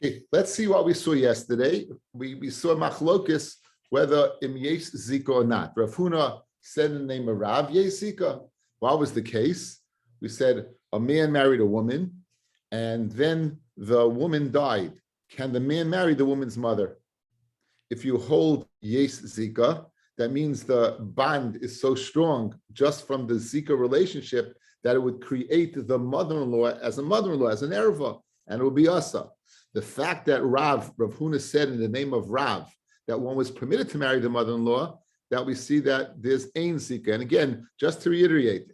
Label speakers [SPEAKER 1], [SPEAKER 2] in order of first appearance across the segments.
[SPEAKER 1] Okay, let's see what we saw yesterday. We saw machlokis whether im yesh zika or not. Rav Huna said in the name of Rav yesh zika. What was the case? We said a man married a woman, and then the woman died. Can the man marry the woman's mother? If you hold yesh zika, that means the bond is so strong just from the zika relationship that it would create the mother-in-law, as an erva, and it would be asa. The fact that Rav Huna said in the name of Rav that one was permitted to marry the mother-in-law, that we see that there's ein zika. And again, just to reiterate,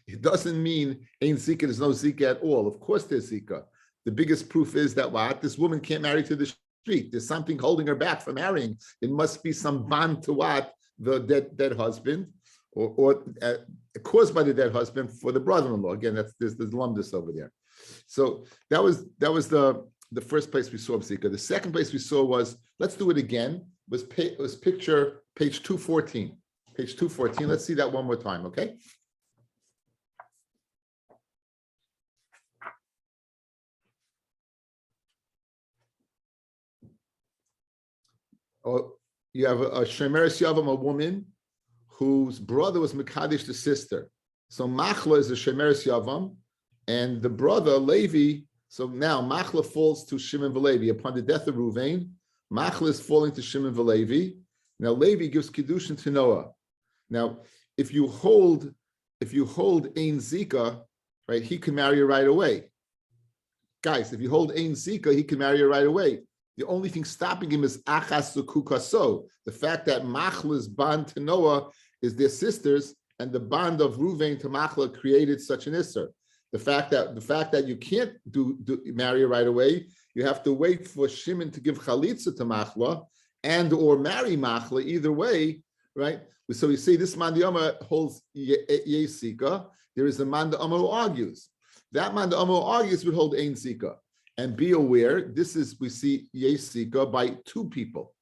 [SPEAKER 1] it doesn't mean ein zika, there's no zika at all. Of course there's zika. The biggest proof is that what? This woman can't marry to the street. There's something holding her back from marrying. It must be some bond to what? The dead husband, or caused by the dead husband for the brother-in-law. Again, there's lumdus over there. So that was the first place we saw of zika. The second place we saw was, let's do it again, was picture page 214. Page 214, let's see that one more time, okay? Oh, you have a shemeres yavam, a woman whose brother was mekadesh the sister. So machla is a shemeres yavam, and the brother Levi. So now machla falls to Shimon v'Levi upon the death of Ruvain. Machla is falling to Shimon v'Levi. Now Levi gives kiddushin to Noah. Now, if you hold ein zika, right, he can marry her right away. Guys, if you hold ein zika, he can marry her right away. The only thing stopping him is achas sukukaso. The fact that Machla's bond to Noah is their sisters, and the bond of Ruvain to Machla created such an isser. The fact that you can't marry her right away, you have to wait for Shimon to give chalitza to Machla and or marry Machla. Either way, right? So we say this man d'Amar holds yesika. There is a man d'Amar who argues. That man d'Amar who argues would hold ein zika. And be aware, we see yesika by two people,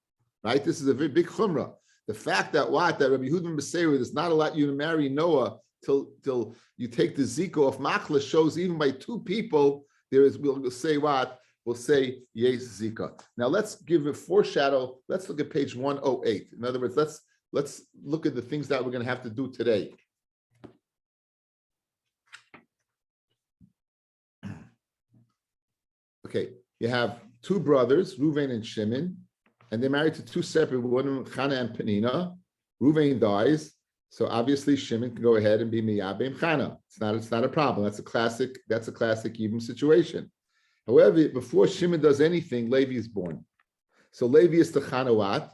[SPEAKER 1] right? This is a very big chumrah. The fact that Rabbi Yehuda Beseir does not allow you to marry Noah till you take the zika off Machla shows even by two people, we'll say yes zika. Now let's give a foreshadow. Let's look at page 108. In other words, let's look at the things that we're going to have to do today. Okay, you have two brothers, Ruvain and Shimon, and they're married to two separate women, Chana and Penina. Ruvain dies, so obviously Shimon can go ahead and be Miyabim Chana. It's not a problem. That's a classic Yibum situation. However, before Shimon does anything, Levi is born. So Levi is the Chanawat.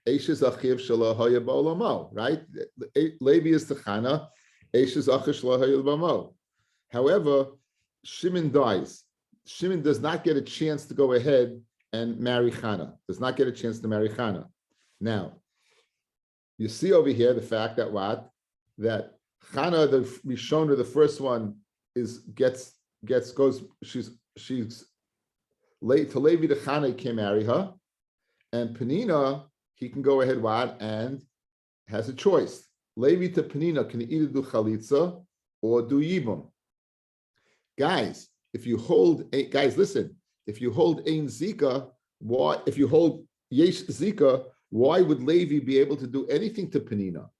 [SPEAKER 1] Eishes Achiv Shala Haya Ba'olamo, right? Levi is the Chana. Eishes Achiv Shala Haya Ba'olamo. However, Shimon dies. Shimon does not get a chance to go ahead and marry Chana. Does not get a chance to marry Chana. Now, you see over here the fact that that Chana, the Rishonah, the first one, she's late to Levi to Chana, he can marry her, and Penina, he can go ahead and has a choice. Levi to Penina can either do chalitza or do yibum. Guys, if you hold ein zika, if you hold yesh zika, why would Levi be able to do anything to Penina?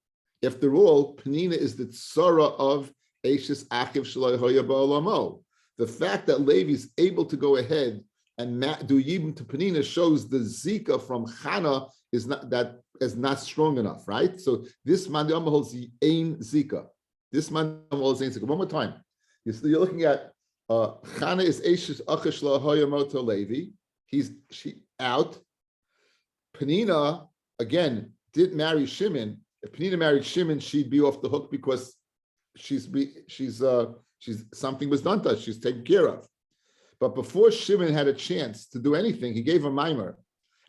[SPEAKER 1] After all, Penina is the tzara of Eishes Achiv Shalai Hoya Ba'olamo. The fact that Levi is able to go ahead and do yibum to Penina shows the zika from Chana is not strong enough, right? So this man holds the ein zika. This man holds ein zika. One more time. You're looking at Chana is Eishes Achiv Shalai Hoya Moto Levi. She out. Penina, again, did marry Shimon. If Penina married Shimon, she'd be off the hook because she's something was done to her. She's taken care of. But before Shimon had a chance to do anything, he gave a mimer.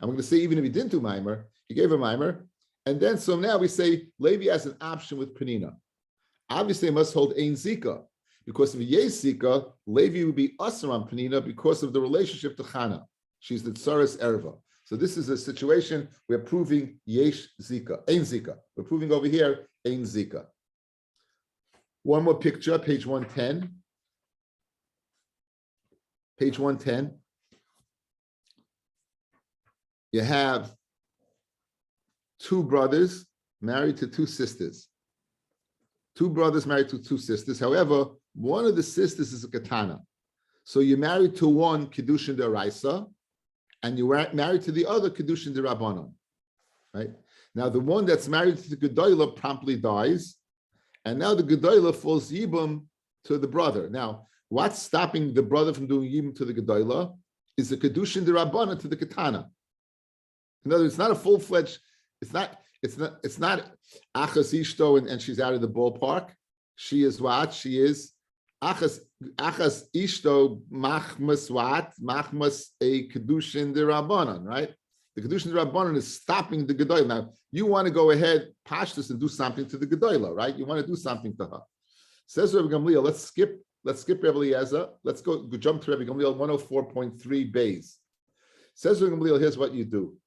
[SPEAKER 1] I'm going to say even if he didn't do mimer, he gave a mimer. And then so now we say Levi has an option with Penina. Obviously, he must hold ein zika because if he yesh zika, Levi would be usher on Penina because of the relationship to Chana. She's the tsaras erva. So this is a situation we're proving yesh zika, ein zika. We're proving over here ein zika. One more picture, page 110. page 110. You have two brothers married to two sisters. Two brothers married to two sisters. However, one of the sisters is a katana. So you're married to one Kiddushin D'Oraisa, and you were married to the other Kiddushin D'Rabbanan. Right? Now, the one that's married to the Gedolah promptly dies, and now the Gedolah falls Yibum to the brother. Now, what's stopping the brother from doing Yibum to the Gedolah is the Kiddushin D'Rabbanan to the katana. In other words, it's not a full-fledged, it's not Achas Ishto and she's out of the ballpark. She is what? She is Achas Ishto Machmas what? Machmas a Kedushin D'Rabbanan, right? The Kedushin D'Rabbanan is stopping the Gedolah. Now, you want to go ahead, pashtus, and do something to the Gedolah, right? You want to do something to her. Says Rabbi Gamliel, let's skip Rabbi Eliezer. Let's go jump to Rabbi Gamliel 104.3 bays. Says Rabbi Gamliel, here's what you do.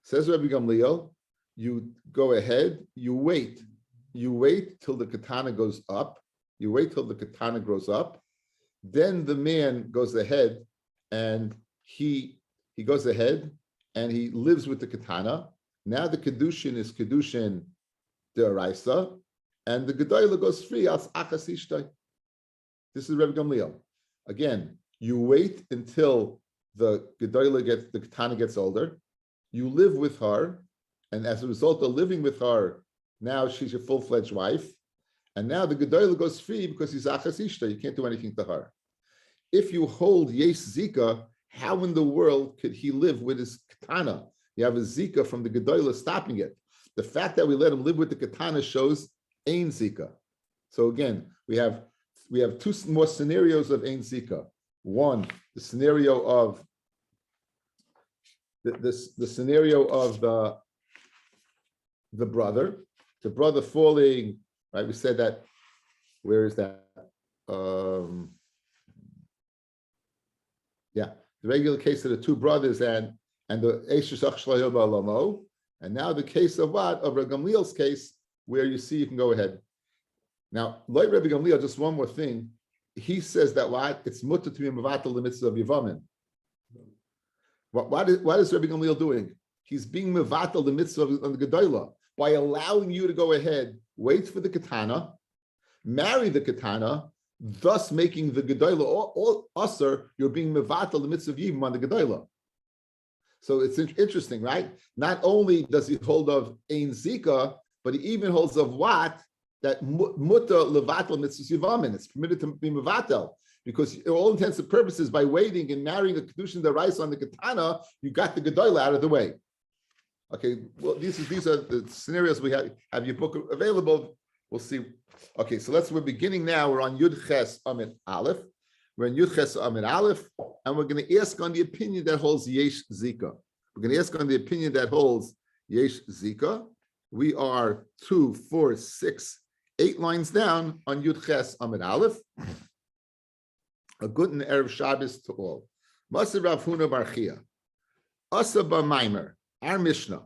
[SPEAKER 1] Says Rabbi Gamliel, you go ahead, you wait till the katana goes up. You wait till the katana grows up. Then the man goes ahead and he goes ahead and he lives with the katana. Now the kedushin is kedushin d'oraisa, and the gedolah goes free as achas ishtay. This is Rabbi Gamliel. Again, you wait until the katana gets older. You live with her, and as a result of living with her, now she's your full-fledged wife. And now the Gedolah goes free because he's Achas Ishta. You can't do anything to her. If you hold Yesh Zika, how in the world could he live with his katana? You have a Zika from the Gedolah stopping it. The fact that we let him live with the katana shows Ein Zika. So again, we have two more scenarios of Ein Zika. One, the scenario of the scenario of the brother falling, right? We said that, where is that? The regular case of the two brothers and the Eishusach Shlayil Ba'alamo, and now the case of what? Of Rabbi Gamliel's case, where you see you can go ahead. Now, like Rabbi Gamliel, just one more thing. He says that what? It's mutter to be mevatel the mitzvah of Yevamot. What is Rabbi Gamliel doing? He's being mevatel the mitzvah of the Gedolah by allowing you to go ahead, wait for the katana, marry the katana, thus making the Gedolah all usher. You're being mevatel the mitzvah of Yibum on the Gedolah. So it's interesting, right? Not only does he hold of Ein Zika, but he even holds of what? That mutter levatel mitzvah Yevamot. It's permitted to be mevatel. Because in all intents and purposes, by waiting and marrying the kedushin d'oraisa on the katana, you got the gedolah out of the way. Okay, well, these are the scenarios we have your book available. We'll see. Okay, so we're beginning now. We're on Yud Ches Amid Aleph. We're in Yud Ches Amid Aleph, and we're going to ask on the opinion that holds Yesh Zika. We're going to ask on the opinion that holds Yesh Zika. We are 2, 4, 6, 8 lines down on Yud Ches Amid Aleph. A good and Erev Shabbos to all. Masir Rav Huna Bar Chia. Asa B'Maimer. Our Mishnah.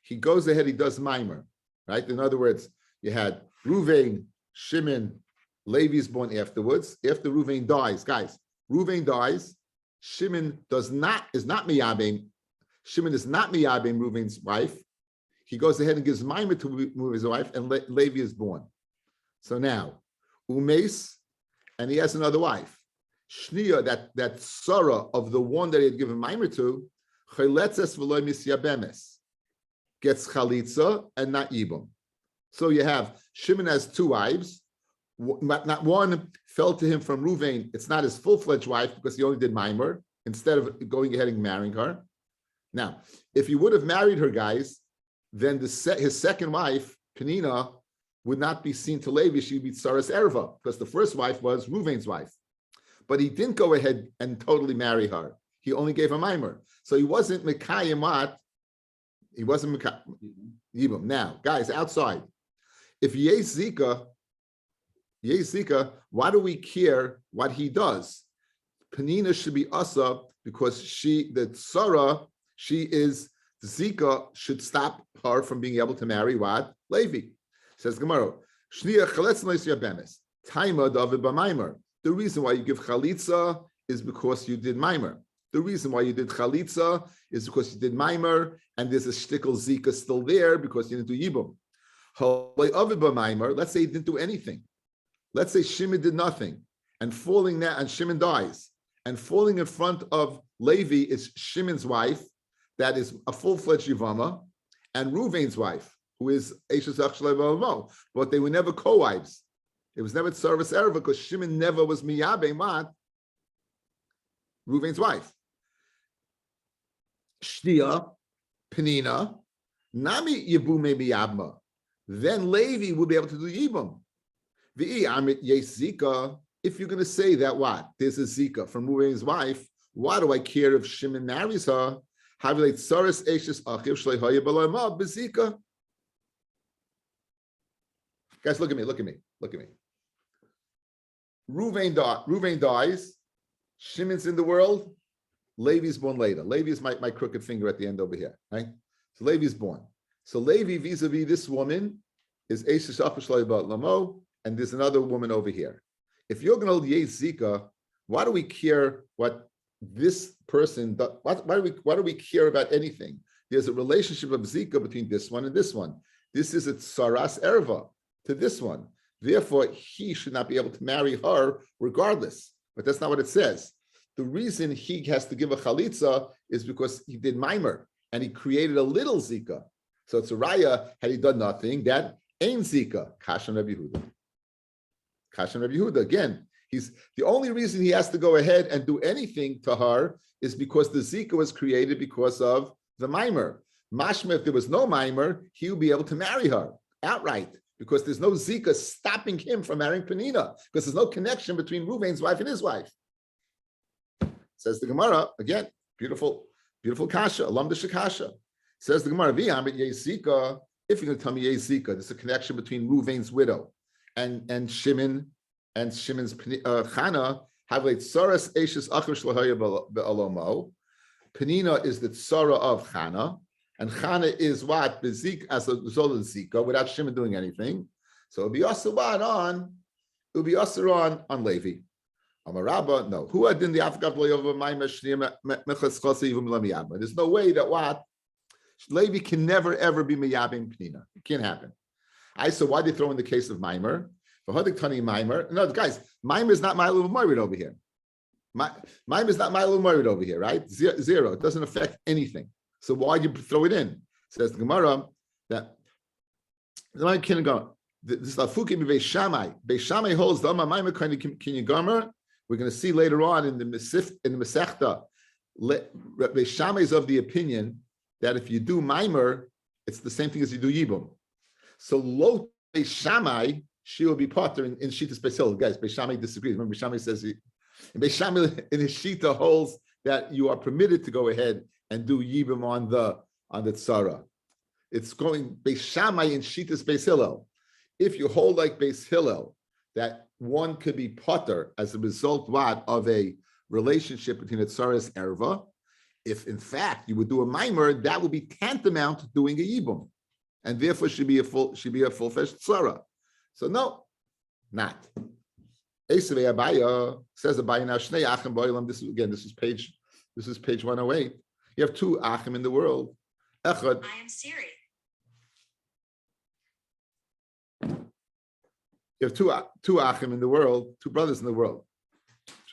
[SPEAKER 1] He goes ahead, he does Maimer. Right? In other words, you had Ruvain, Shimon, Levi's born afterwards. After Ruvain dies, guys, Ruvain dies. Shimon is not Miyabim. Shimon is not Miyabim, Ruvain's wife. He goes ahead and gives Maimer to his wife, and Levi is born. So now, Umes, and he has another wife. Shnia, that Sarah of the one that he had given Maimer to, Chayletzes v'loy misyabemes, gets Chalitza and not Yibum. So you have, Shimon has 2 wives. Not one fell to him from Ruvain. It's not his full-fledged wife because he only did Maimer instead of going ahead and marrying her. Now, if he would have married her, guys, then his second wife, Penina, would not be seen to Levi. She would be Tsaras Erva, because the first wife was Ruvain's wife. But he didn't go ahead and totally marry her. He only gave her Maimer. So he wasn't Mekayemat. He wasn't Yibum. Now, guys, outside, if Yesh Zika, why do we care what he does? Penina should be Asa because the Tzara, she is, Zika should stop her from being able to marry what? Levi. Says Gemara, Taima David b'maimer. The reason why you give chalitza is because you did maimer. The reason why you did chalitza is because you did maimer, and there's a shtickle zika still there because you didn't do yibum. Let's say he didn't do anything. Let's say Shimon did nothing, and falling now, and Shimon dies, and falling in front of Levi is Shimon's wife, that is a full-fledged Yevamot, and Ruvain's wife, who is Eishes Achshalei, but they were never co-wives. It was never Tzaras Erva because Shimon never was Miyabe Mat, Ruvain's wife. Shtia, Penina, Nami Yebume Miyabma. Then Levi will be able to do Yibum. V'i Amit Yes Zika. If you're going to say that what? There's a Zika from Ruvain's wife, why do I care if Shimon marries her? Havilate Tzaras Eishes Achiv Shlei Haya B'Loyma B'Zika. Guys, look at me. Ruvain dies. Shimon's in the world. Levi's born later. Levi is my crooked finger at the end over here, right? So Levi's born. So Levi vis-a-vis this woman is Eishes Achiv Lamo, and there's another woman over here. If you're going to hold Yes Zika, why do we care what this person does? Why do we care about anything? There's a relationship of Zika between this one and this one. This is a Tzaras Erva to this one. Therefore, he should not be able to marry her regardless. But that's not what it says. The reason he has to give a chalitza is because he did mimer and he created a little Zika. So it's a raya, had he done nothing, that ain't Zika. Kashan Rabbi Yehuda. Kashan Rabbi Yehuda. Again, he's the only reason he has to go ahead and do anything to her is because the Zika was created because of the mimer. Mashma, if there was no mimer, he would be able to marry her outright because there's no Zika stopping him from marrying Penina because there's no connection between Ruvain's wife and his wife. Says the Gemara, again, beautiful kasha, alam de shakasha. Says the Gemara, v'yamit Yezika, if you're going to tell me Yezika, there's a connection between Ruvain's widow and Shimon and Shimon's Chana, have a tsaras eishes acher shlahaya be'alomo. Penina is the tsara of Chana, and Chana is what? Bezik as a result of Zika, without Shimon doing anything. So it'll be also on Levi. Amarabba, no. Who had in the Afghan There's no way that what? Levi can never ever be miyabim Penina. It can't happen. So why they throw in the case of Maimer? For Hadik Tani Maimer. No, guys, Maimer is not Mailu Marid over here. Maimer is not Mailu Marid over here, right? Zero. It doesn't affect anything. So why do you throw it in? Says the Gemara that the Maimer can go. This is Lafuki Beis Shammai. Beis Shammai holds the Maimer kind of kinyagomer. We're going to see later on in the Masechta. Beis Shammai is of the opinion that if you do Maimer, it's the same thing as you do Yibum. So Lo Beis Shammai, she will be potter in Shita Beis Hillel. Guys, Beis Shammai disagrees. Remember, Beis Shammai says Beis Shammai in his Shita holds that you are permitted to go ahead and do Yibum on the Tzara. It's going Beis Shammai in Shita Beis Hillel. If you hold like Beis Hillel, that one could be potter as a result of a relationship between a Tzaras Erva, if in fact you would do a Maimer, that would be tantamount to doing a Yibum, and therefore should be a full-fledged Tzara. So no, not. Esavei Abaya says Abaya now Shnei Achim Boilam. This is page 108. You have two Achim in the world. Echad. I am Siri. You have two Achim in the world, two brothers in the world.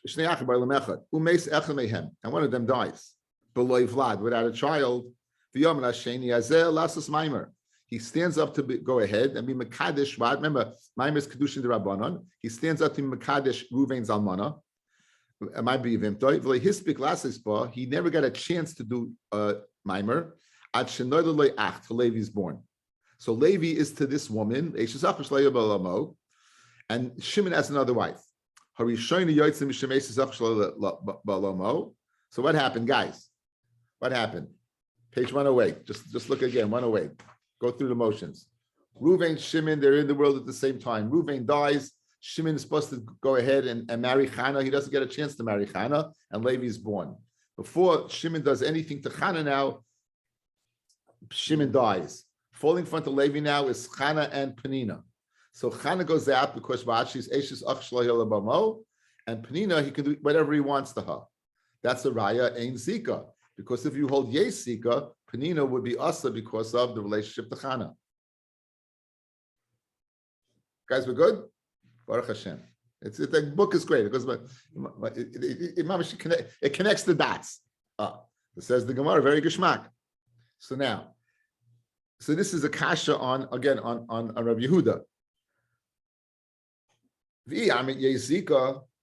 [SPEAKER 1] Shnei Achim Boilam Echad. Umeis Echad Mehem, and one of them dies. Beloy Vlad, without a child. V'yom Sheni Azel Lasas Maimer. He stands up to go ahead and be Mekadesh. Remember, Maimer is Kedushin de Rabbanon. He stands up to be Mekadesh Ruvain's Almana. He never got a chance to do Maimer. Till Levi is born. So Levi is to this woman, and Shimon has another wife. So what happened, guys? What happened? Page 108. Just look again, 108. Go through the motions. Ruvain, Shimon, they're in the world at the same time. Ruvain dies. Shimon is supposed to go ahead and marry Chana. He doesn't get a chance to marry Chana, and Levi is born. Before Shimon does anything to Chana now, Shimon dies. Falling in front of Levi now is Chana and Penina. So Chana goes out because she's Eishes Ach Shlo Bamo, and Penina, he can do whatever he wants to her. That's a Raya Ein Zika. Because if you hold Yes Zika, Penina would be Asa because of the relationship to Chana. Guys, we're good? Baruch Hashem. The book is great because it connects the dots. It says the Gemara, very geschmack. So now, this is a kasha on Rabbi Yehuda.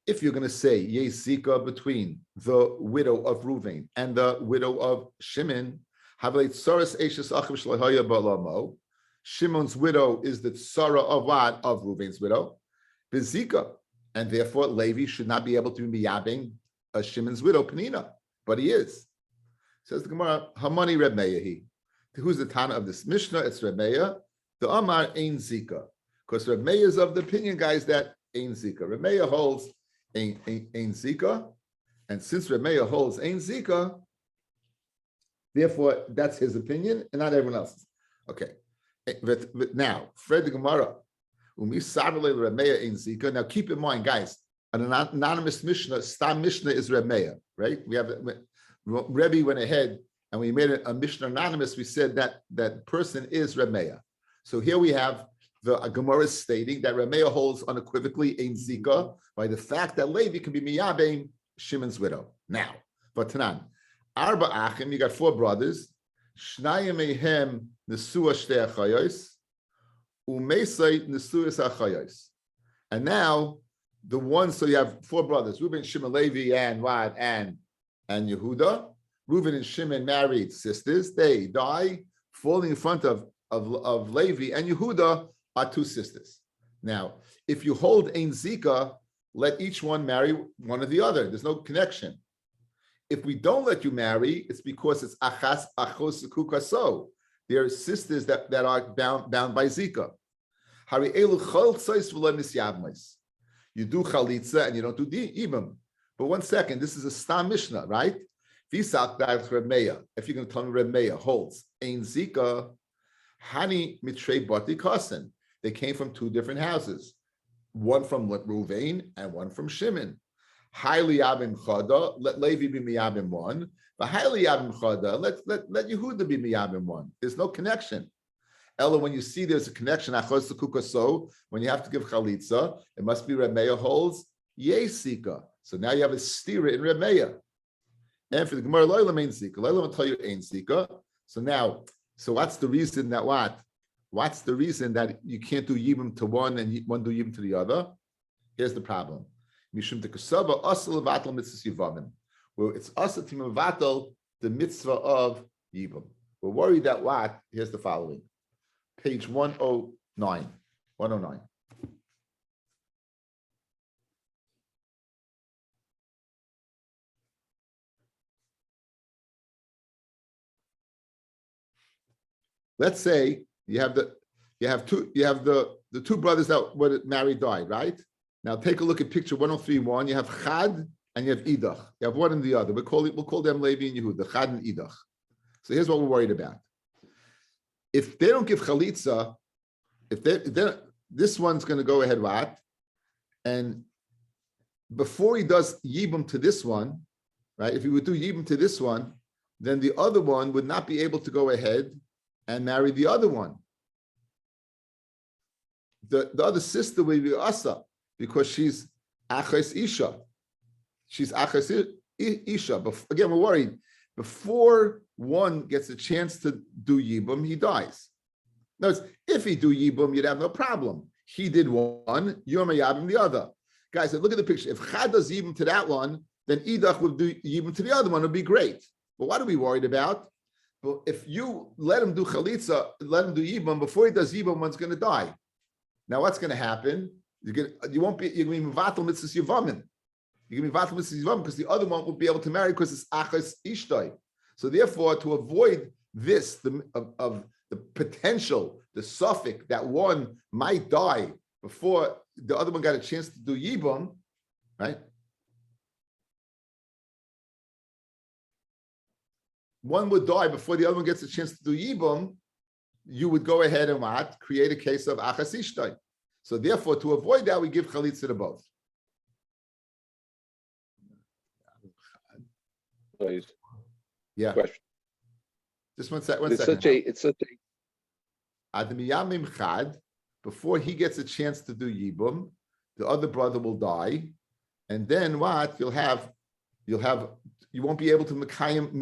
[SPEAKER 1] If you're going to say Yezika between the widow of Reuven and the widow of Shimon, Shimon's widow is the tzara of what? Of Reuven's widow. Bezika. And therefore, Levi should not be able to be miyabbing a Shimon's widow, Penina. But he is. Says the Gemara, Hamani Reb Meir he. Who's the Tana of this Mishnah? It's Reb Meir. The Amar Ein Zika. Because Reb Meir is of the opinion, guys, that Ein Zika. Reb Meir holds Ein Zika. And since Reb Meir holds Ein Zika, therefore, that's his opinion and not everyone else's. Okay. But now, Fred the Gemara. Now keep in mind, guys, an anonymous Mishnah, Stam Mishnah is Reb Meir, right? We have Rebbe went ahead and we made a Mishnah anonymous. We said that that person is Reb Meir. So here we have the Gemara stating that Reb Meir holds unequivocally Ein Zika by the fact that Levi can be miyabein Shimon's widow. Now, but Tanan, Arba Achim, you got 4 brothers. Shnayim mehem nesua shtei achayos. And now the one, so you have 4 brothers, Reuben, Shimon, Levi, and what? And Yehuda. Reuben and Shimon married sisters. They die, falling in front of Levi, and Yehuda are 2 sisters. Now, if you hold Ein Zika, let each one marry one or the other. There's no connection. If we don't let you marry, it's because it's achas achos kukaso. There are sisters that are bound by Zika. You do chalitza and you don't do ibam. But one second, this is a Stam Mishnah, right? If you're going to tell me Reb Meir holds Ein Zika, Hani mitrei bati kasen. They came from 2 different houses, one from Reuven and one from Shimon. Highly Abim Chada, let Levi be Miyabim 1. But highly Abim Chada, let Yehuda be Miyabim 1. There's no connection. Ella, when you see there's a connection, achos kukaso, when you have to give chalitza, it must be Reb Meir holds Yesika. So now you have a stira in Reb Meir. And for the Gemara, Loilam Ein Zika. Loilam will tell you Ein Zika. So what's the reason that what? What's the reason that you can't do yibum to one and one do yibum to the other? Here's the problem. Mishum tekasava asal levatel mitzvah yivamim. Well, it's asal to mevatel the mitzvah of yibum. We're worried that what? Here's the following. Page 109. 109. Let's say you have the 2 brothers that were married died, right? Now take a look at picture 103.1. You have Chad and you have Idach. You have one and the other. We'll call them Levi and Yehuda, Chad and Idach. So here's what we're worried about. If they don't give chalitza, this one's going to go ahead what? And before he does yibum to this one, right? If he would do yibum to this one, then the other one would not be able to go ahead and marry the other one. The other sister will be asa because she's achas isha. She's achas isha. But again, we're worried. Before one gets a chance to do yibum, he dies. No, if he do yibum, you'd have no problem. He did one, you're mayabim the other. Guys, look at the picture. If Chad does yibum to that one, then Idach will do yibum to the other one. It would be great. But what are we worried about? Well, if you let him do chalitza, let him do yibum, before he does yibum, one's going to die. Now, what's going to happen? You're going to be mevatel mitzvahs yevamim. You're going to be mevatel mitzvahs yevamim because the other one won't be able to marry because it's achas ishtoi. So therefore, to avoid this, of the potential, the suffix that one might die before the other one got a chance to do yibum, right? One would die before the other one gets a chance to do yibum. You would go ahead and what? Create a case of achas ishtoi. So therefore, to avoid that, we give chalitza to both.
[SPEAKER 2] Please.
[SPEAKER 1] Yeah.
[SPEAKER 2] Question.
[SPEAKER 1] Just one second.
[SPEAKER 2] It's such a.
[SPEAKER 1] Adam Yamim Chad, before he gets a chance to do Yibum, the other brother will die, and then what? You won't be able to Mekayim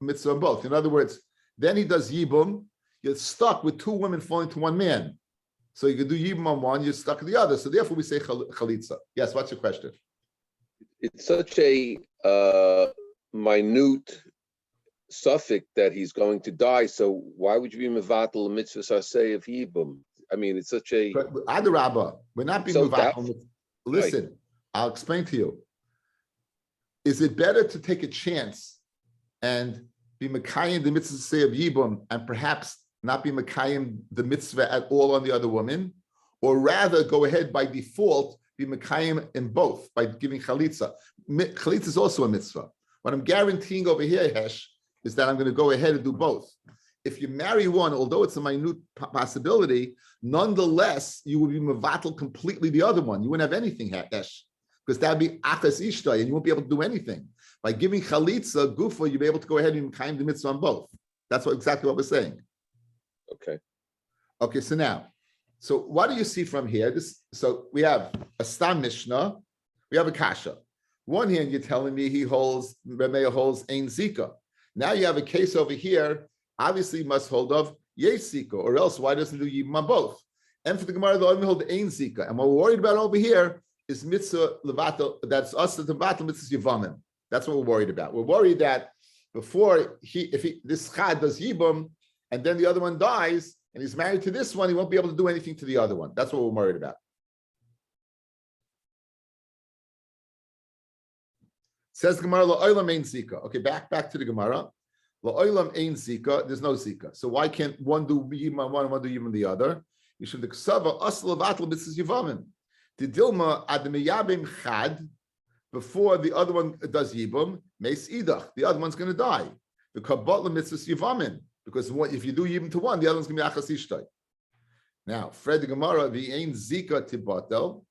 [SPEAKER 1] mitzvah both. In other words, then he does Yibum, you're stuck with two women falling to one man. So you can do Yibum on one, you're stuck with the other. So therefore we say Chalitza. Yes, what's your question?
[SPEAKER 2] It's such a minute suffix that he's going to die. So why would you be mevatel mitzvah saseh of Yibum? I mean, it's such a.
[SPEAKER 1] Adarabba, we're not being mevatel. Listen, right. I'll explain to you. Is it better to take a chance and be Mekayim the mitzvah say of Yibum and perhaps not be Mekayim the mitzvah at all on the other woman, or rather go ahead by default be Mekayim in both by giving Chalitza? Chalitza is also a mitzvah. What I'm guaranteeing over here, Hesh, is that I'm going to go ahead and do both. If you marry one, although it's a minute possibility, nonetheless, you would be mevatel completely the other one. You wouldn't have anything, Hesh, because that would be achas ishtai, and you won't be able to do anything. By giving chalitza, gufa, you'll be able to go ahead and kind the mitzvah on both. That's exactly what we're saying. Okay, so what do you see from here? So we have a stam mishnah, we have a kasha. One hand, you're telling me Rabbi holds ein zika. Now you have a case over here, obviously you must hold of yesh zika, or else why doesn't do yibum on both? And for the Gemara, the only hold ein zika. And what we're worried about over here is mitzvah levatel, that's us to levatel mitzvah yevamot. That's what we're worried about. We're worried that before this chad does yibum, and then the other one dies, and he's married to this one, he won't be able to do anything to the other one. That's what we're worried about. Says Gemara, la'olam ein zika. Okay, back to the Gemara. La'olam ein zika. There's no zika. So why can't one do yibum on one and one do yibum on the other? You should ksava asl levatel mitzvah yevamot. The dilma admiyabim chad. Before the other one does yibum, meis idach, the other one's going to die. The kabbalah mitzvah yivamim, because if you do yibum to one, the other one's going to be achas ishtai. Now, Fred the Gemara, the ain't zika tibatel.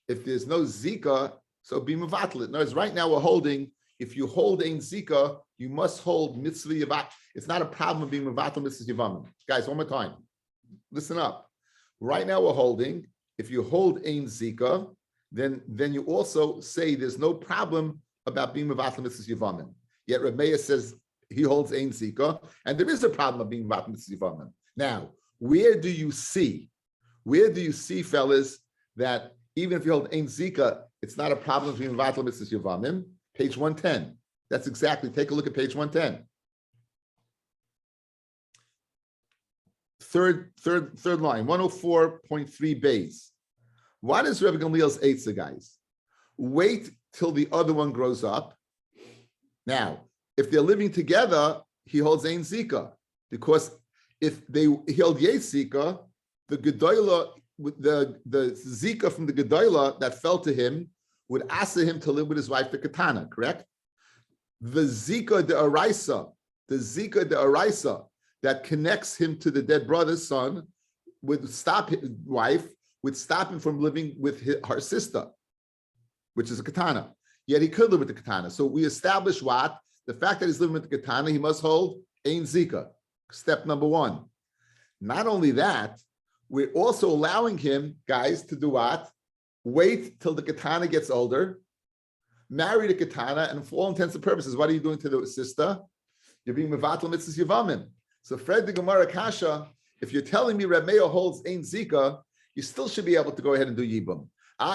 [SPEAKER 1] If there's no zika, so be mevatel. In other words, right now we're holding. If you hold ain't zika, you must hold mitzvah yavat. It's not a problem of being mevatel mitzvah yivamim. Guys, one more time, listen up. Right now we're holding. If you hold ain't zika, then you also say there's no problem about being mevatel mitzvah yevamim. Yet Rabbi says he holds ein zika, and there is a problem of being mevatel mitzvah yevamim. Now, where do you see, fellas, that even if you hold ein zika, it's not a problem of being mevatel mitzvah yevamim? Page 110. That's exactly. Take a look at page 110. Third line, 104.3 base. What is Rabbi Gamliel's eitzah, guys? Wait till the other one grows up. Now, if they're living together, he holds ein zika, because if he held yesh zika, the gedola, the zika from the gedola that fell to him would ask him to live with his wife, the katana. Correct? The zika de araisa that connects him to the dead brother's son would stop his wife. Would stop him from living with her sister, which is a katana. Yet he could live with the katana. So we establish what? The fact that he's living with the katana, he must hold ein zika. Step number one. Not only that, we're also allowing him, guys, to do what? Wait till the katana gets older, marry the katana, and for all intents and purposes, what are you doing to the sister? You're being mevatel mitzvah yevamim. So Fred the Gemara Kasha, if you're telling me Reb Meir holds ein zika, you still should be able to go ahead and do yibum.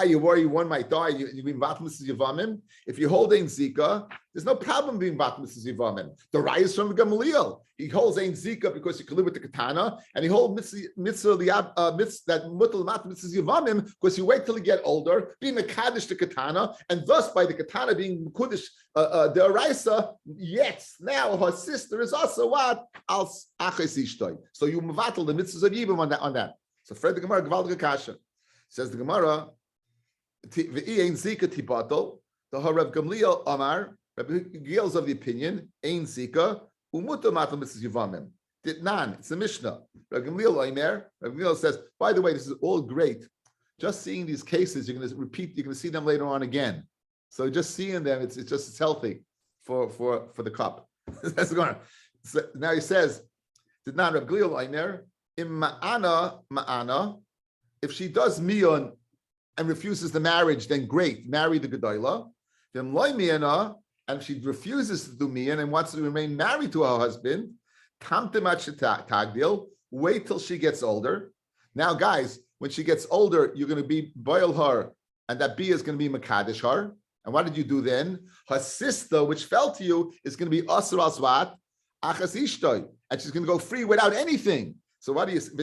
[SPEAKER 1] You worry one might die, you being mevatel mitzvah yevamim. If you hold ein zika, there's no problem being mevatel mitzvah yevamim. The Rai is from Gamaliel. He holds ein zika because he can live with the katana, and he holds mitzvah that mutal mevatel mitzvah yevamim because you wait till he get older, being mekadesh the katana, and thus by the katana being mekudesh the araisa. Yes, now her sister is also what al aches ishtoi. So you mevatel the mitzvahs of yibum on that. So Fred the Gemara Gvaldige Kasha says the Gemara v'i ein zika tibatel the Rav Gamliel Amar. Rabbi Gamliel is of the opinion ein zika umuto matal mitzvah yevamim ditnan. It's a Mishnah. Rabbi Gamliel Omer. Rabbi Gamliel says, by the way, this is all great just seeing these cases, you're going to repeat. You're going to see them later on again. So just seeing them, it's healthy for the cup. That's going. So now he says, "Did not Rabbi Glil in ma'ana? If she does miyun and refuses the marriage, then great, marry the gedola. Then loy miyana, and if she refuses to do miyun and wants to remain married to her husband, tagdil. Wait till she gets older. Now, guys, when she gets older, you're going to be boil her, and that bia is going to be makadesh her. And what did you do then? Her sister, which fell to you, is going to be asur asvat achas ishtoi, and she's going to go free without anything. So what do you say?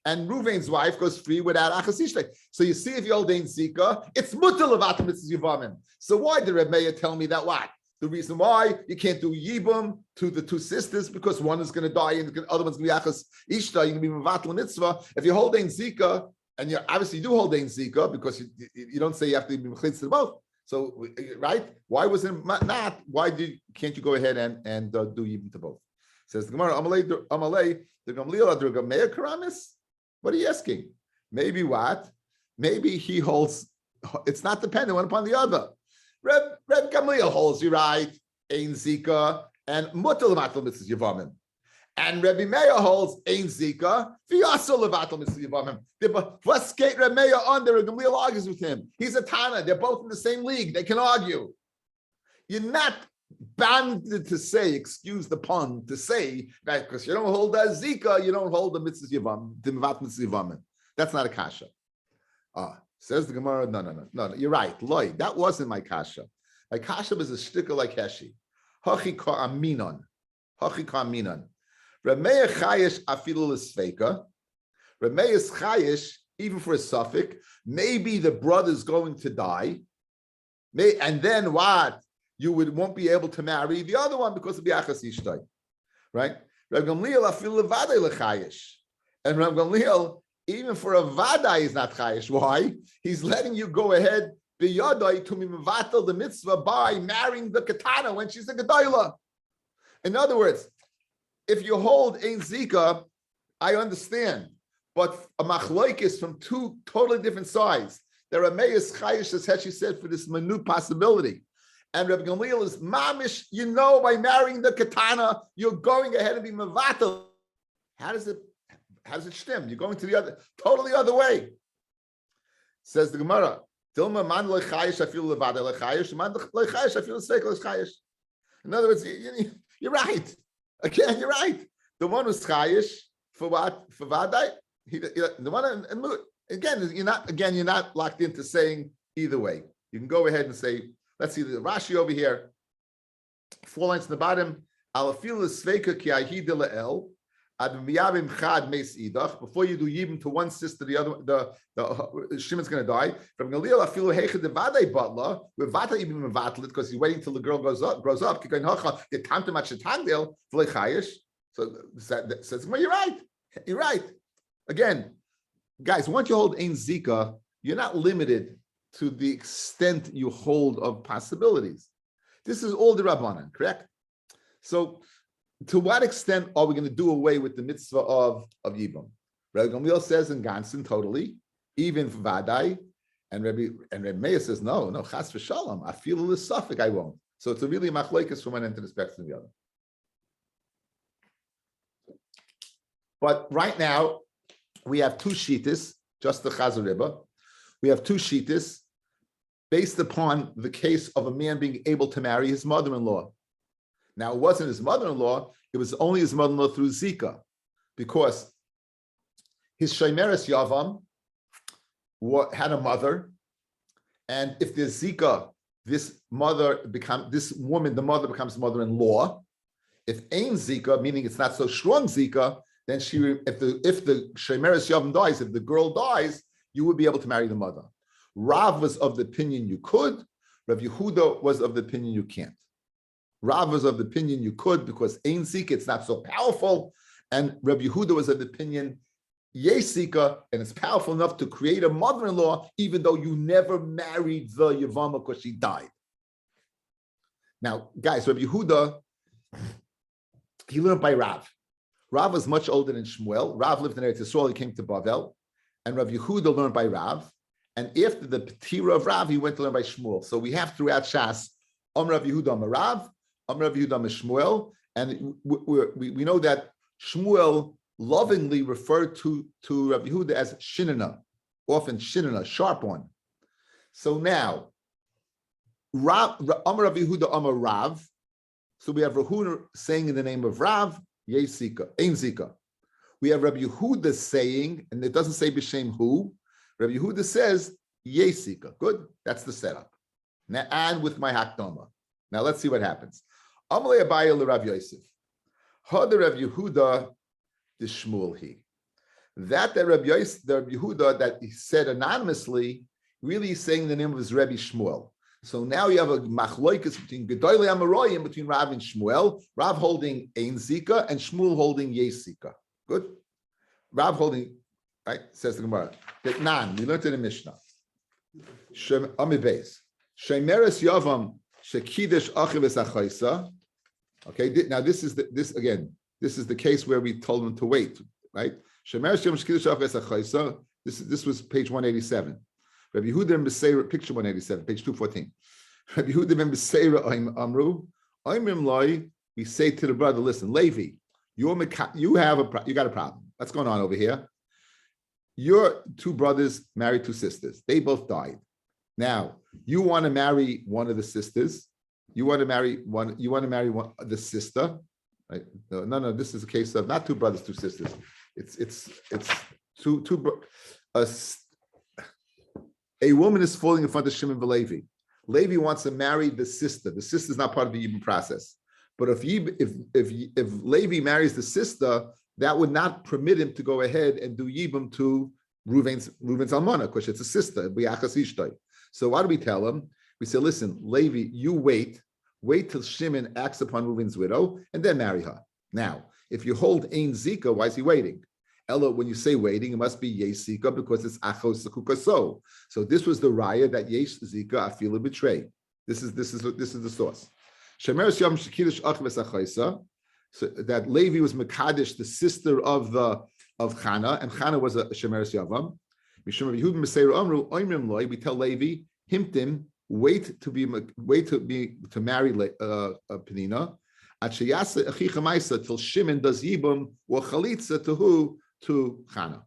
[SPEAKER 1] And Ruvain's wife goes free without achas ishtoi. So you see, if you hold ein zika, it's mutal levatel mitzvahs yevamim. So why did Rabbi tell me that? What? The reason why you can't do yibum to the two sisters, because one is going to die and the other one's going to be achas ishta. You're going to be mevatel mitzvah. If you hold ein zika, and you obviously do hold ein zika, because you don't say you have to be mechlitz to both. So right? Why was it not? Why can't you go ahead and do yibum to both? Says the Gemara, Amalei the Gamliel Adrugameya Karamis. What are you asking? Maybe what? Maybe he holds. It's not dependent one upon the other. Reb Gamliel holds you right, ein zika, and mutal levatel mitzvahs yevamim. And Rabbi Meir holds ein zika, v'yasol levatel mitzvahs yevamim. Let's skate Reb Meir on there. Reb Gamliel argues with him. He's a Tana. They're both in the same league. They can argue. You're not bound to say, excuse the pun, to say that because you don't hold the zika, you don't hold the mitzvahs yevamim, the mevat mitzvahs yevamim. That's not a kasha. Says the Gemara, no, you're right. Loy, that wasn't my kasha. My kasha was a sticker like Heshi. Hachi ka aminon. Rameya chayish afilu l'sfeika. Rameya's chayish, even for a suffix, maybe the brother's going to die. And then what? You won't be able to marry the other one because of the achas ishtay. Right? Rav Gamliel afilu levadei l'chayish. And Rav Gamliel, even for a vadai, is not chayish. Why? He's letting you go ahead biyadai to mivatel the mitzvah by marrying the katana when she's a gedola. In other words, if you hold ein zika, I understand, but a machloikis from two totally different sides. There are meyas chayish, as Heshi said, for this minute possibility, and Rabbi Gamliel is mamish. By marrying the katana, you're going ahead and be mivatel. How does it stem? You're going to the totally other way. Says the Gemara, Dilma man lechayish afilu levadei lechayish, man lechayish afilu l'sfeika lechayish. In other words, you're right. Again, you're right. The one who's chayish for what? For vadai. The one again, you're not locked into saying either way. You can go ahead and say, let's see the Rashi over here. 4 lines in the bottom. Alafilu l'sfeika ki ahida le'el. Before you do yibum to one sister, the other, the Shimon's going to die. From Galil, I feel heichad the vadei butler with vata yibum mevatel because he's waiting till the girl grows up. The tamtem achetagdil v'lechayish. So says, well, you're right. Again, guys, once you hold ein zika, you're not limited to the extent you hold of possibilities. This is all the Rabbanan, correct? So, to what extent are we going to do away with the mitzvah of Yibum? Rabbi Gamliel says in Ganson, totally, even for Vadai, and Rabbi Meir says, no, chas v'shalom, I feel a little suffix, I won't. So it's a really machlokes from one end to the spectrum to the other. But right now, we have two shittas, just the Chazar Rebbe. We have two shittas based upon the case of a man being able to marry his mother-in-law. Now, it wasn't his mother-in-law, it was only his mother-in-law through Zika, because his Shemeres Yavam had a mother, and if there's Zika, the mother becomes mother-in-law. If ain't Zika, meaning it's not so strong Zika, then if the Shemeres Yavam dies, if the girl dies, you would be able to marry the mother. Rav was of the opinion you could, Rav Yehuda was of the opinion you can't. Rav was of the opinion you could because Ein Zika, it's not so powerful. And Rabbi Yehuda was of the opinion, Yesh Zika, and it's powerful enough to create a mother-in-law, even though you never married the Yevamot because she died. Now, guys, Rabbi Yehuda, he learned by Rav. Rav was much older than Shmuel. Rav lived in Eretz Yisrael. He came to Bavel, and Rav Yehuda learned by Rav. And after the Petira of Rav, he went to learn by Shmuel. So we have throughout Shas, Rav Yehuda Rav, Rav Yehuda Shmuel, and we know that Shmuel lovingly referred to Rav Yehuda as Shinana, often Shinana, sharp one. So now, Rav Yehuda Rav. So we have Rahuna saying in the name of Rav, Yesika, Ein Zika. We have Rabbi Yehuda saying, and it doesn't say B'Shem who. Rabbi Yehuda says Yesika. Good, that's the setup. Now, and with my Hakdama. Now let's see what happens. Amalei Abaya LeRav Yosef. Hada Rabbi Yehuda the Shmuel he. That the Rabbi Yehuda that he said anonymously, really is saying the name of his Rebbe Shmuel. So now you have a machloikus between Gedolei Amoraim, between Rav and Shmuel. Rav holding Ein Zika and Shmuel holding Yesika. Good. Rav holding, right? Says the Gemara. That nan. We learned in the Mishnah. Amid Shemeres Yavam Shekidesh Achiv Achaisa. Okay. Now this is the case where we told him to wait. Right. Shemeres Yavam Shekidesh Achiv Achaisa. This was page 187. Rabbi Yehuda ben Beseira, picture 187, page 214. Rabbi Yehuda ben Beseira Amru, Oimrim Loi, we say to the brother, listen, Levi, you got a problem. What's going on over here? Your two brothers married two sisters. They both died. Now, you want to marry one of the sisters. You want to marry the sister. Right? No, this is a case of not two brothers, two sisters. It's two a woman is falling in front of Shimon and Levi. Levi wants to marry the sister. The sister is not part of the Yibum process. But if Levi marries the sister, that would not permit him to go ahead and do Yibum to Reuven's Almana, because it's a sister. So what do we tell him? We say, listen, Levi, you wait till Shimon acts upon Reuven's widow, and then marry her. Now, if you hold Ein Zika, why is he waiting? Ella, when you say waiting, it must be Yesika because it's Achos Sekukaso. So this was the raya that Yesh Zika Afila betrayed. This is the source. Shemeres Yom Shekidish Achves Achaisa. So that Levi was Mekadesh, the sister of Chana, and Chana was a Shemeres Yavam. Mishum Yehudim Meseir Amru Oimrim Loi. We tell Levi, Himtim, wait to marry Penina. At Sheyasa Achicha Maisa till Shimon does Yibum or Chalitza to who? To Chana.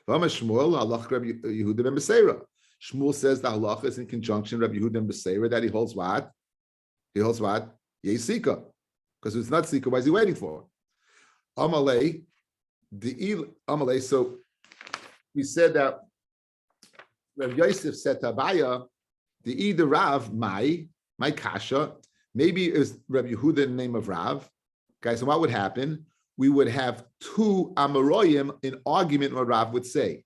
[SPEAKER 1] Shmuel, halach Rabbi Yehuda ben Beseira. Shmuel says the halacha is in conjunction Rabbi Yehuda ben Beseira that he holds what? He holds what? Yesika. Because it's not Sika, why is he waiting for? Amalei, so we said that Rabbi Yosef said to Abaya, the either Rav, my kasha, maybe it was Rabbi Yehuda in the name of Rav. Guys, so what would happen? We would have two Amoraim in argument what Rav would say.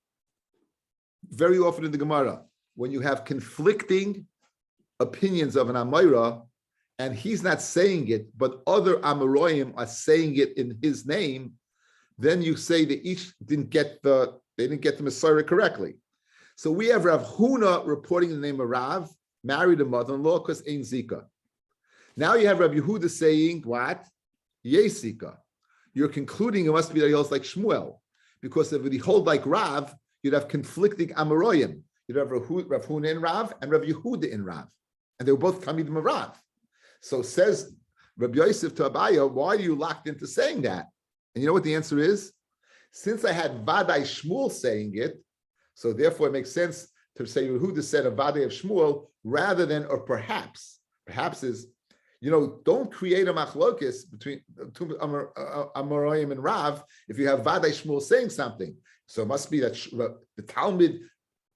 [SPEAKER 1] Very often in the Gemara, when you have conflicting opinions of an Amora, and he's not saying it, but other Amoraim are saying it in his name, then you say that each didn't get the Messiah correctly. So we have Rav Huna reporting the name of Rav, married a mother-in-law because Ein Zika. Now you have Rabbi Yehuda saying what? Yesika. You're concluding it must be that he holds like Shmuel, because if he hold like Rav, you'd have conflicting Amoraim. You'd have Rav Huna in Rav and Rabbi Yehuda in Rav, and they were both coming from Rav. So says Rabbi Yosef to Abaya, why are you locked into saying that? And you know what the answer is? Since I had Vadai Shmuel saying it, so therefore it makes sense to say Yehuda said a Vadai of Shmuel rather than, or perhaps is, don't create a machlokis between Amoraim and Rav if you have Vadai Shmuel saying something. So it must be that the Talmud,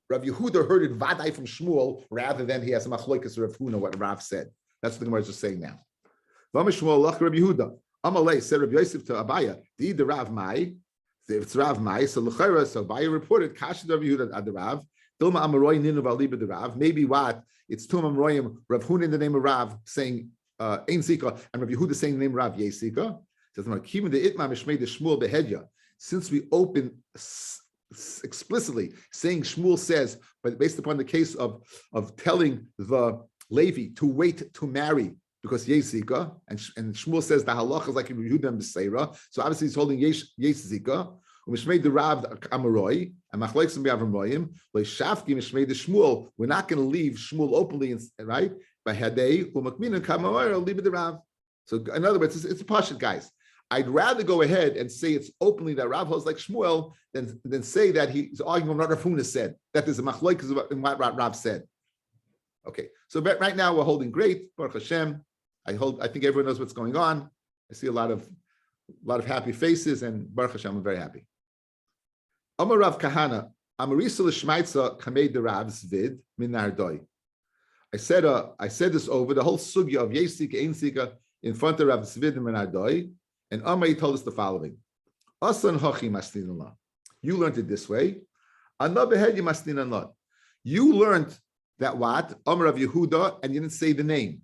[SPEAKER 1] Rav Yehuda heard it Vadai from Shmuel rather than he has a machlokis or Rav Huna, what Rav said. That's what the Gemara is just saying now. V'amar Shmuel lach Rav Yehuda. Amalei said Rabbi Yosef to Abaya, the Rav Mai. If it's Rav Mai, so l'chayra, so Abaya reported Kasha Rav Yehuda ad the Rav. Dilma Amoraim ninu v'aliba the Rav. Maybe what? It's Tum Amoraim, Rav Huna in the name of Rav saying Ein Zika, and Rabbi Yehuda saying the name Rav Yesika. Since we open explicitly saying Shmuel says, but based upon the case of telling the Levi to wait to marry because Yezika, and Shmuel says the halacha is like in Yehuda and Beseira. So obviously he's holding Yezika. Mishmei the Rav Amaroi and Machlekes B'Avram Royim. Leishafki Mishmei the Shmuel. We're not going to leave Shmuel openly, right? By Hadei Umakmin Kamaroi, leave it the Rav. So in other words, it's a pashut, guys. I'd rather go ahead and say it's openly that Rav holds like Shmuel than say that he's arguing what Rav Huna said. That there's a machlokes in what Rav said. Okay, so right now we're holding great, Baruch Hashem. I think everyone knows what's going on. I see a lot of happy faces, and Baruch Hashem, I'm very happy. Amar Rav Kahana, Amarisa l'shmaitza kamei de Rav Zvid min nardoi. I said this over the whole sugya of Yesika, Ein Sika in front of Rav Zvid min nardoi, and Amar told us the following: Asan hachi masnin Allah. You learned it this way. Anabehed masnin Allah. You learned that what Amar Rav Yehuda, and you didn't say the name,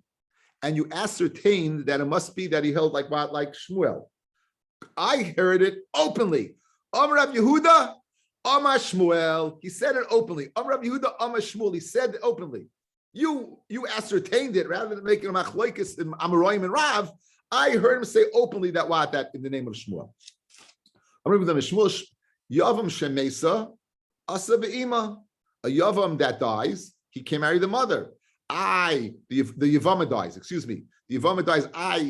[SPEAKER 1] and you ascertained that it must be that he held like what, like Shmuel. I heard it openly. Amar Rav Yehuda, Amar Shmuel. He said it openly. Amar Rav Yehuda, Amar Shmuel. He said it openly. You ascertained it rather than making a machlokes in Amoraim and Rav. I heard him say openly that what, that in the name of Shmuel. Amar Rav Shmuel, Yavam Shemesa, Asa Be'ima. A Yavam that dies, he can marry the mother. The Yevamot dies, excuse me. The Yevamot dies,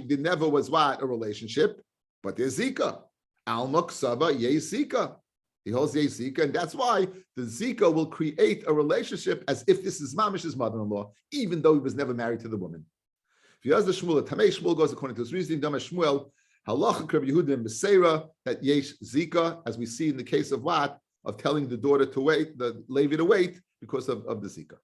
[SPEAKER 1] there never was what, a relationship, but there's Zika. Alma Ksaba Ye Zika. He holds Ye Zika, and that's why the Zika will create a relationship as if this is Mamish's mother-in-law, even though he was never married to the woman. If you ask the Shmuel, Tamei Shmuel goes according to his reasoning, Dama Shmuel, Halacha Rabbi Yehuda and Beseira, that Yesh Zika, as we see in the case of what? Of telling the daughter to wait, the Levi to wait because of the Zika.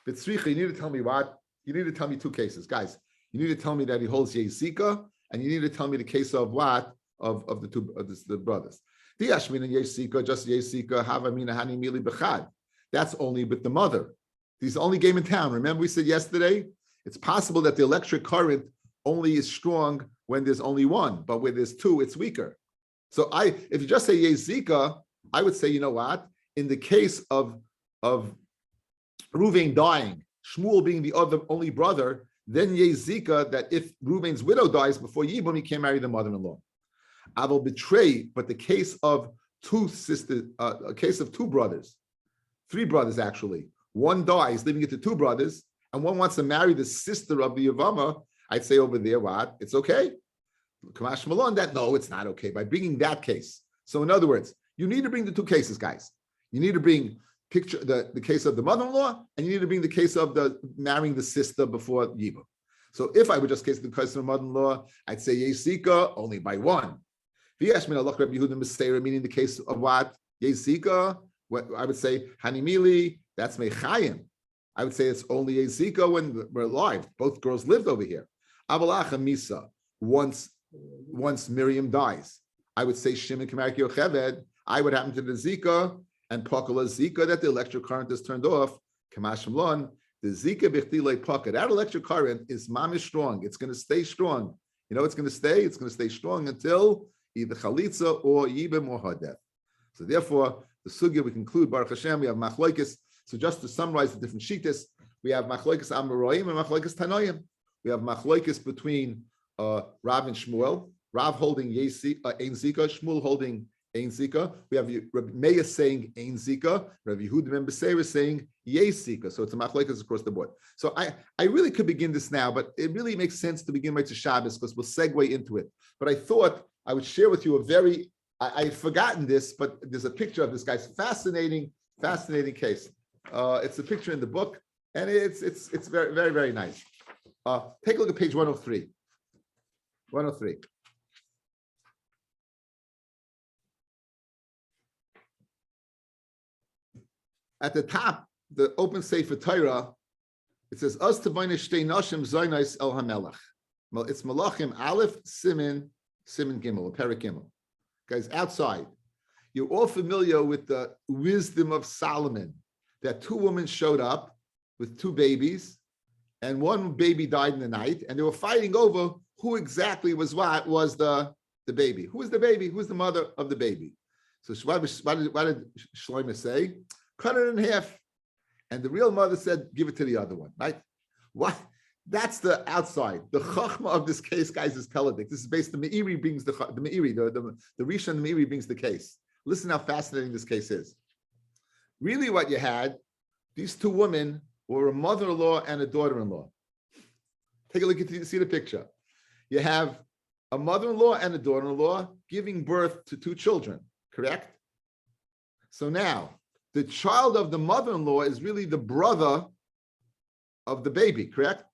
[SPEAKER 1] But Tzricha, you need to tell me what? You need to tell me two cases. Guys, you need to tell me that he holds Yesh Zika, and you need to tell me the case of what? Of the two of the brothers. That's only with the mother. He's the only game in town. Remember we said yesterday, it's possible that the electric current only is strong when there's only one, but when there's two, it's weaker. So if you just say Yezika, I would say, you know what? In the case of Reuven dying, Shmuel being the only brother, then Yezika, that if Reuven's widow dies before Yibum, he can't marry the mother-in-law. I will betray, but the case of two sisters, a case of two brothers, three brothers actually. One dies, leaving it to two brothers, and one wants to marry the sister of the Yevamah. I'd say over there, what? It's okay. Kamash Malon, that no, it's not okay. By bringing that case. So in other words, you need to bring the two cases, guys. You need to bring the case of the mother-in-law, and you need to bring the case of the marrying the sister before Yibum. So if I would just case the case of the mother-in-law, I'd say Yesika only by one. Meaning the case of what? Yezika, what I would say, Hanimili, that's Mechayim. I would say it's only Yezika when we're alive. Both girls lived over here. Avalacha Misa, once Miriam dies, I would say Shimon Kamarki Yocheved. I would happen to the Zika and Pakala Zika that the electric current is turned off. Kamash Mlon, the Zika Bichtile Paka. That electric current is mamish strong. It's going to stay strong. You know, it's going to stay strong until either chalitza or yibim or hadeth. So therefore, the sugya we conclude, Baruch Hashem, we have machlokes. So just to summarize the different shittas, we have machlokes Amoraim and machlokes Tanoim. We have machlokes between Rav and Shmuel. Rav holding Ein Zika, Shmuel holding Ein Zika. We have Rabbi Meir saying Ein Zika, Rabbi Yehuda ben Beseira saying Yes Zika. So it's a machlokes across the board. So I really could begin this now, but it really makes sense to begin right to Shabbos because we'll segue into it. But I thought I would share with you I'd forgotten this, but there's a picture of this guy's fascinating case. It's a picture in the book, and it's very, very, very nice. Take a look at page 103. 103. At the top, the open Sefer Torah, it says, Us Tavayne Shtei Nashim Zaynais El HaMelech. It's Malachim Aleph Simin Gimel, Perik Gimel. Guys, outside, you're all familiar with the wisdom of Solomon, that two women showed up with two babies, and one baby died in the night, and they were fighting over who exactly was the baby. Who is the baby? Who's the mother of the baby? So what did Shlomo say? Cut it in half. And the real mother said, give it to the other one, right? What? That's the outside. The chachma of this case, guys, is Teledik. This is based. The Meiri brings the Meiri. The Rishon and the Meiri brings the case. Listen how fascinating this case is. Really, what you had, these two women were a mother-in-law and a daughter-in-law. Take a look at see the picture. You have a mother-in-law and a daughter-in-law giving birth to two children. Correct. So now the child of the mother-in-law is really the brother of the baby. Correct.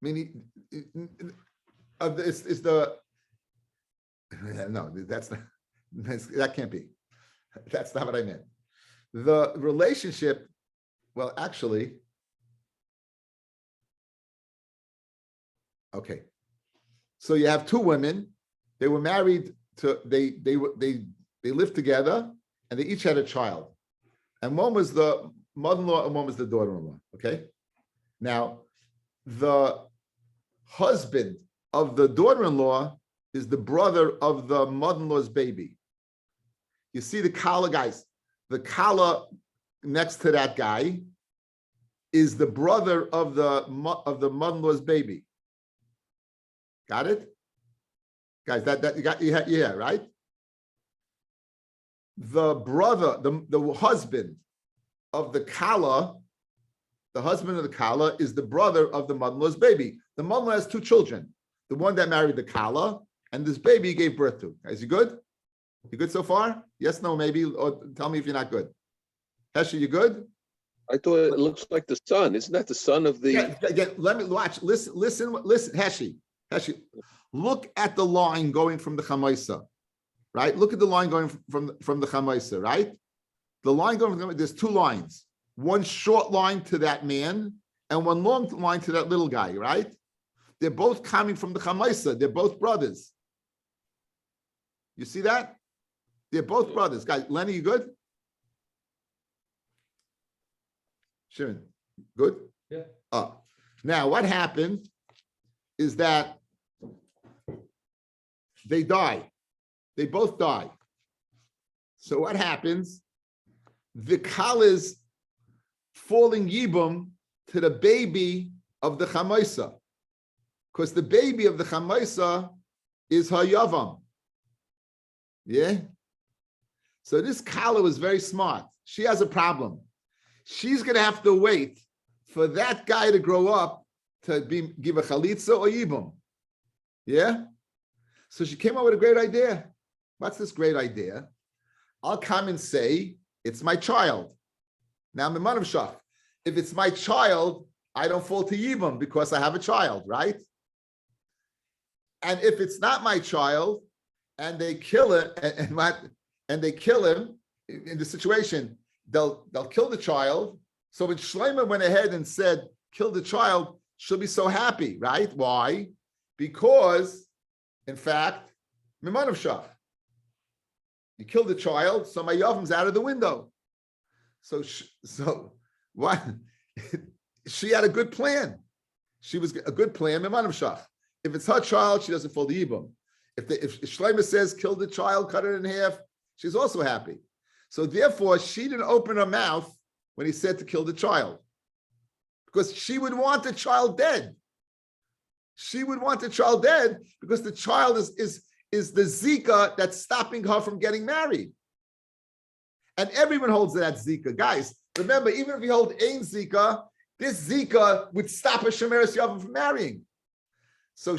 [SPEAKER 1] I mean, it's the no, that can't be. That's not what I meant. The relationship, well, actually, okay. So you have two women. They were married to they lived together, and they each had a child, and one was the mother-in-law and one was the daughter-in-law. Okay. Now, the husband of the daughter-in-law is the brother of the mother-in-law's baby. You see the kala, guys. The kala next to that guy is the brother of the mother-in-law's baby. Got it, guys? That you got, yeah, right. The brother, the husband of the kala. The husband of the kala is the brother of the mother-in-law's baby. The mother-in-law has two children. The one that married the kala and this baby he gave birth to. Is you good? You good so far? Yes, no, maybe, or tell me if you're not good. Hesha, you good?
[SPEAKER 2] I thought it looks like the son. Isn't that the son of the?
[SPEAKER 1] Yeah, let me watch. Listen, Heshi. Look at the line going from the Chamaisa, right? Look at the line going from the Chamaisa, right? The line going from there's two lines. One short line to that man and one long line to that little guy, right? They're both coming from the Chamaisa. They're both brothers. You see that? They're both brothers. Guys, Lenny, you good? Sharon, good? Yeah. Now, what happened is that they die. They both die. So what happens? The kala's falling yibum to the baby of the chamaisa, because the baby of the chamaisa is her yavam. Yeah. So this kala was very smart. She has a problem. She's going to have to wait for that guy to grow up to give a chalitza or yibum. Yeah. So she came up with a great idea. What's this great idea? I'll come and say, it's my child. Now, if it's my child, I don't fall to yibum because I have a child, right? And if it's not my child, and they kill it, and they kill him in the situation, they'll kill the child. So when Shlomo went ahead and said, kill the child, she'll be so happy, right? Why? Because, in fact, Mimanov Shach. You kill the child, so my Yavam's out of the window. So what? She had a good plan. She was a good plan, Mimanov Shach. If it's her child, she doesn't fall the Yibum. If Shlomo says, kill the child, cut it in half, she's also happy. So therefore, she didn't open her mouth when he said to kill the child, because she would want the child dead. She would want the child dead because the child is the Zika that's stopping her from getting married. And everyone holds that Zika. Guys, remember, even if you hold Ein Zika, this Zika would stop a Shemeres Yavam from marrying. So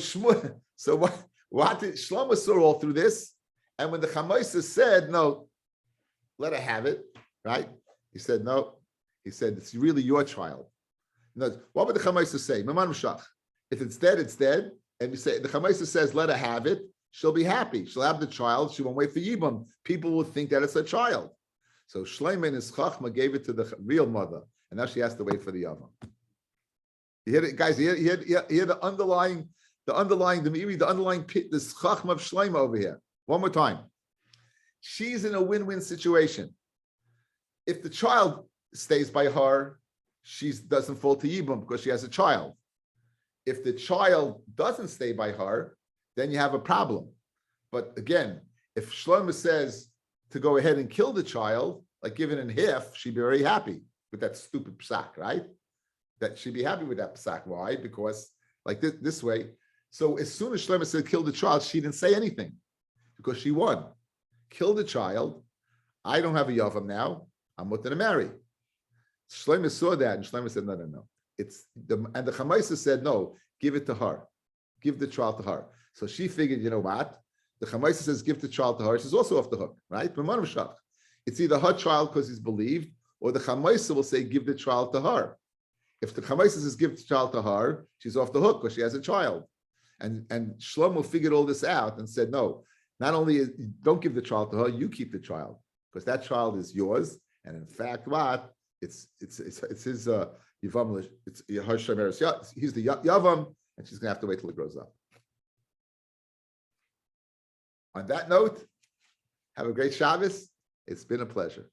[SPEAKER 1] what did Shlomo saw all through this? And when the Chamaisa said, no, let her have it, right? He said, no. He said, it's really your child. No, what would the Chamaisa say? Maman Mshach. If it's dead, it's dead. And we say the Chamaisa says, let her have it. She'll be happy. She'll have the child. She won't wait for Yibam. People will think that it's a child. So Shlomo in his Chachma gave it to the real mother, and now she has to wait for the Yavam. You hear it, guys? You hear the underlying pit, this Chachma of Shlomo over here. One more time. She's in a win-win situation. If the child stays by her, she doesn't fall to Yibam because she has a child. If the child doesn't stay by her, then you have a problem. But again, if Shlomo says to go ahead and kill the child, like give it in half, she'd be very happy with that stupid psak, right? that she'd be happy with that psak. Why? Because like this way. So as soon as Shlomo said kill the child, she didn't say anything because she won. Kill the child. I don't have a yavam now. I'm going to marry. Shlomo saw that, and Shlomo said, no. And the Chamaisa said, no, give it to her. Give the child to her. So she figured, you know what? The Chamaisa says, give the child to her. She's also off the hook, right? It's either her child because he's believed, or the Chamaisa will say, give the child to her. If the Chamaisa says, give the child to her, she's off the hook because she has a child. And Shlomo figured all this out and said, no, not only don't give the child to her, you keep the child because that child is yours. And in fact, what? It's his Yevamot. It's her shemeres. He's the Yavam, and she's going to have to wait till it grows up. On that note, have a great Shabbos. It's been a pleasure.